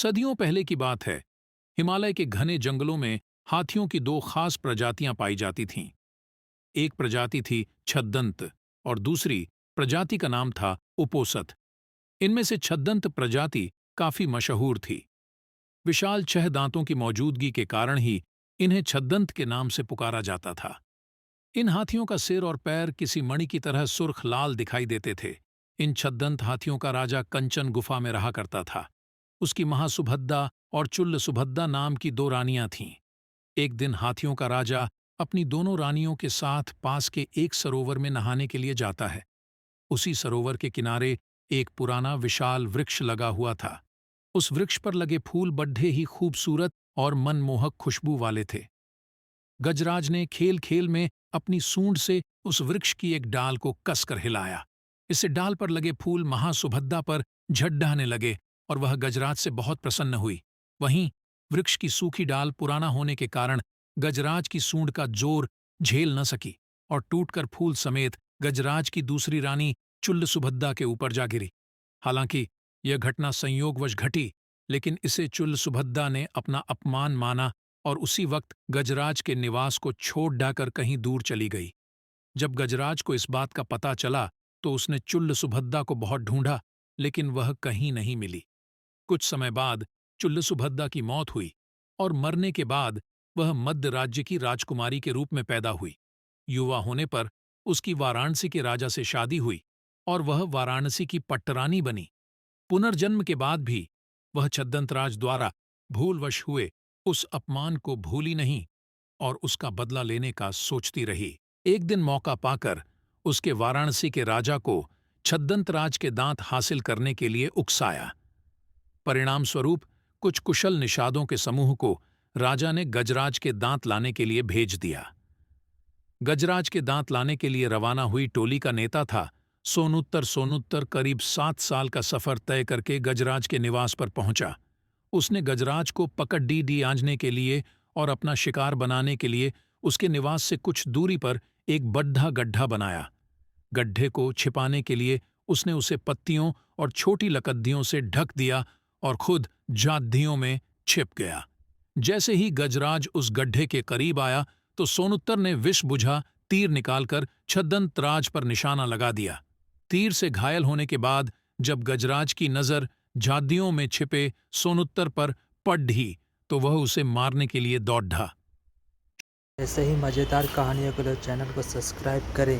सदियों पहले की बात है। हिमालय के घने जंगलों में हाथियों की दो खास प्रजातियां पाई जाती थीं। एक प्रजाति थी छद्दंत और दूसरी प्रजाति का नाम था उपोसत। इनमें से छद्दंत प्रजाति काफी मशहूर थी। विशाल छह दांतों की मौजूदगी के कारण ही इन्हें छद्दंत के नाम से पुकारा जाता था। इन हाथियों का सिर और पैर किसी मणि की तरह सुर्ख लाल दिखाई देते थे। इन छद्दंत हाथियों का राजा कंचन गुफा में रहा करता था। उसकी महासुभद्दा और चुल्ल सुभद्दा नाम की दो रानियां थीं। एक दिन हाथियों का राजा अपनी दोनों रानियों के साथ पास के एक सरोवर में नहाने के लिए जाता है। उसी सरोवर के किनारे एक पुराना विशाल वृक्ष लगा हुआ था। उस वृक्ष पर लगे फूल बड्ढे ही खूबसूरत और मनमोहक खुशबू वाले थे। गजराज ने खेल खेल में अपनी सूंड से उस वृक्ष की एक डाल को कसकर हिलाया। इससे डाल पर लगे फूल महासुभद्दा पर झड्डाने लगे और वह गजराज से बहुत प्रसन्न हुई। वहीं वृक्ष की सूखी डाल पुराना होने के कारण गजराज की सूंड का जोर झेल न सकी और टूटकर फूल समेत गजराज की दूसरी रानी चुल्ल सुभद्दा के ऊपर जा गिरी। हालांकि यह घटना संयोगवश घटी, लेकिन इसे चुल्ल सुभद्दा ने अपना अपमान माना और उसी वक्त गजराज के निवास को छोड़ डाकर कहीं दूर चली गई। जब गजराज को इस बात का पता चला तो उसने चुल्ल सुभद्दा को बहुत ढूंढा, लेकिन वह कहीं नहीं मिली। कुछ समय बाद चुल्ल सुभद्दा की मौत हुई और मरने के बाद वह मध्य राज्य की राजकुमारी के रूप में पैदा हुई। युवा होने पर उसकी वाराणसी के राजा से शादी हुई और वह वाराणसी की पट्टरानी बनी। पुनर्जन्म के बाद भी वह छद्दंतराज द्वारा भूलवश हुए उस अपमान को भूली नहीं और उसका बदला लेने का सोचती रही। एक दिन मौका पाकर उसके वाराणसी के राजा को छद्दंतराज के दांत हासिल करने के लिए उकसाया। परिणाम स्वरूप कुछ कुशल निषादों के समूह को राजा ने गजराज के दांत लाने के लिए भेज दिया। गजराज के दांत लाने के लिए रवाना हुई टोली का नेता था सोनुत्तर करीब 7 साल का सफर तय करके गजराज के निवास पर पहुंचा। उसने गजराज को पकड़ डी आंजने के लिए और अपना शिकार बनाने के लिए उसके निवास से कुछ दूरी पर एक बड्ढा गड्ढा बनाया। गड्ढे को छिपाने के लिए उसने उसे पत्तियों और छोटी लकद्दियों से ढक दिया और खुद जाद्दियों में छिप गया। जैसे ही गजराज उस गड्ढे के करीब आया तो सोनुत्तर ने विष बुझा तीर निकालकर छद्दंतराज पर निशाना लगा दिया। तीर से घायल होने के बाद जब गजराज की नजर जाद्दियों में छिपे सोनुत्तर पर पड़ी तो वह उसे मारने के लिए दौड़ा। ऐसे ही मज़ेदार कहानियों के लिए चैनल को सब्सक्राइब करें।